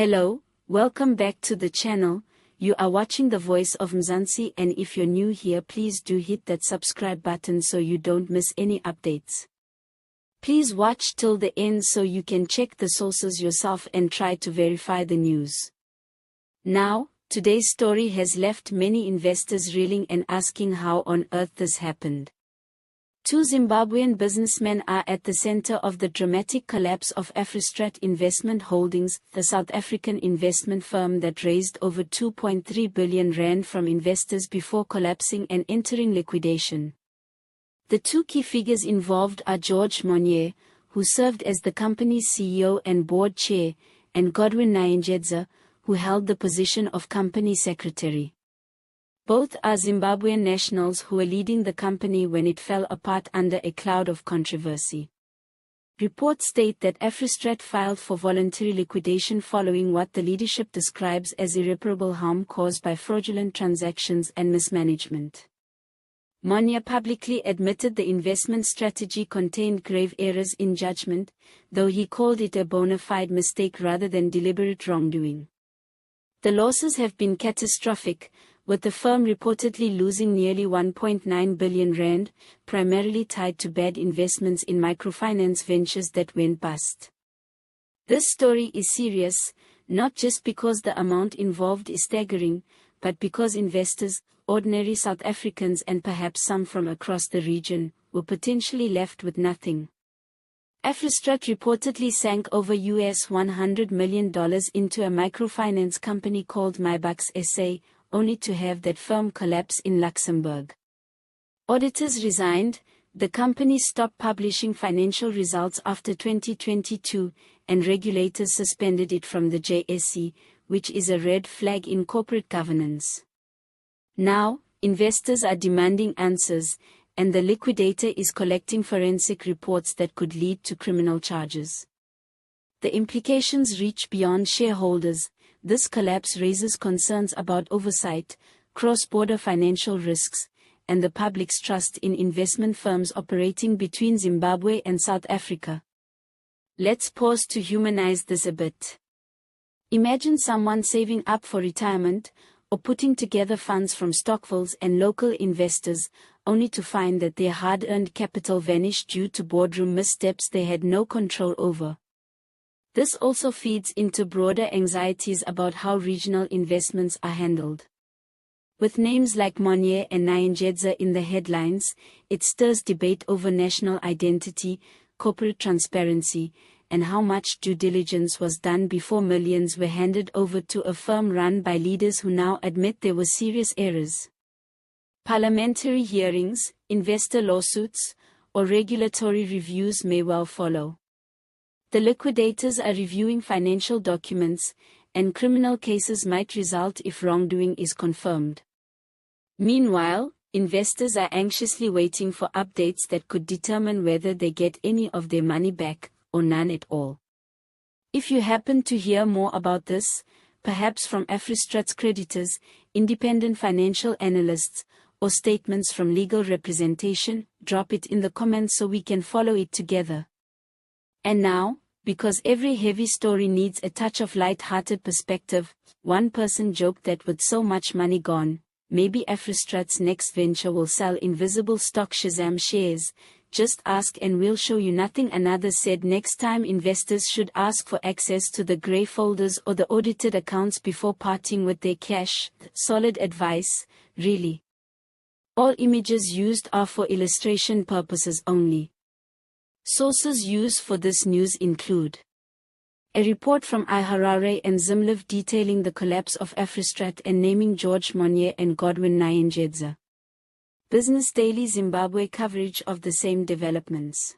Hello, welcome back to the channel. You are watching the Voice of Mzansi, and if you're new here, please do hit that subscribe button so you don't miss any updates. Please watch till the end so you can check the sources yourself and try to verify the news. Now, today's story has left many investors reeling and asking how on earth this happened. Two Zimbabwean businessmen are at the center of the dramatic collapse of AfriStrat Investment Holdings, the South African investment firm that raised over 2.3 billion rand from investors before collapsing and entering liquidation. The two key figures involved are George Monye, who served as the company's CEO and board chair, and Godwin Nyanjedza, who held the position of company secretary. Both are Zimbabwean nationals who were leading the company when it fell apart under a cloud of controversy. Reports state that AfriStrat filed for voluntary liquidation following what the leadership describes as irreparable harm caused by fraudulent transactions and mismanagement. Monye publicly admitted the investment strategy contained grave errors in judgment, though he called it a bona fide mistake rather than deliberate wrongdoing. The losses have been catastrophic, with the firm reportedly losing nearly 1.9 billion rand, primarily tied to bad investments in microfinance ventures that went bust. This story is serious, not just because the amount involved is staggering, but because investors, ordinary South Africans and perhaps some from across the region, were potentially left with nothing. AfriStrat reportedly sank over $100 million into a microfinance company called MyBucks SA, only to have that firm collapse in Luxembourg. Auditors resigned, the company stopped publishing financial results after 2022, and regulators suspended it from the JSE, which is a red flag in corporate governance. Now, investors are demanding answers, and the liquidator is collecting forensic reports that could lead to criminal charges. The implications reach beyond shareholders. This collapse raises concerns about oversight, cross-border financial risks, and the public's trust in investment firms operating between Zimbabwe and South Africa. Let's pause to humanize this a bit. Imagine someone saving up for retirement, or putting together funds from Stockvilles and local investors, only to find that their hard-earned capital vanished due to boardroom missteps they had no control over. This also feeds into broader anxieties about how regional investments are handled. With names like Monye and Nyanjedza in the headlines, it stirs debate over national identity, corporate transparency, and how much due diligence was done before millions were handed over to a firm run by leaders who now admit there were serious errors. Parliamentary hearings, investor lawsuits, or regulatory reviews may well follow. The liquidators are reviewing financial documents, and criminal cases might result if wrongdoing is confirmed. Meanwhile, investors are anxiously waiting for updates that could determine whether they get any of their money back, or none at all. If you happen to hear more about this, perhaps from AfriStrat's creditors, independent financial analysts, or statements from legal representation, drop it in the comments so we can follow it together. And now, because every heavy story needs a touch of light-hearted perspective, one person joked that with so much money gone, maybe AfriStrat's next venture will sell invisible stock Shazam shares. Just ask and we'll show you nothing. Another said next time investors should ask for access to the grey folders or the audited accounts before parting with their cash. Solid advice, really. All images used are for illustration purposes only. Sources used for this news include a report from iHarare and Zimliv detailing the collapse of AfriStrat and naming George Monye and Godwin Nyanjedza. Business Daily Zimbabwe coverage of the same developments.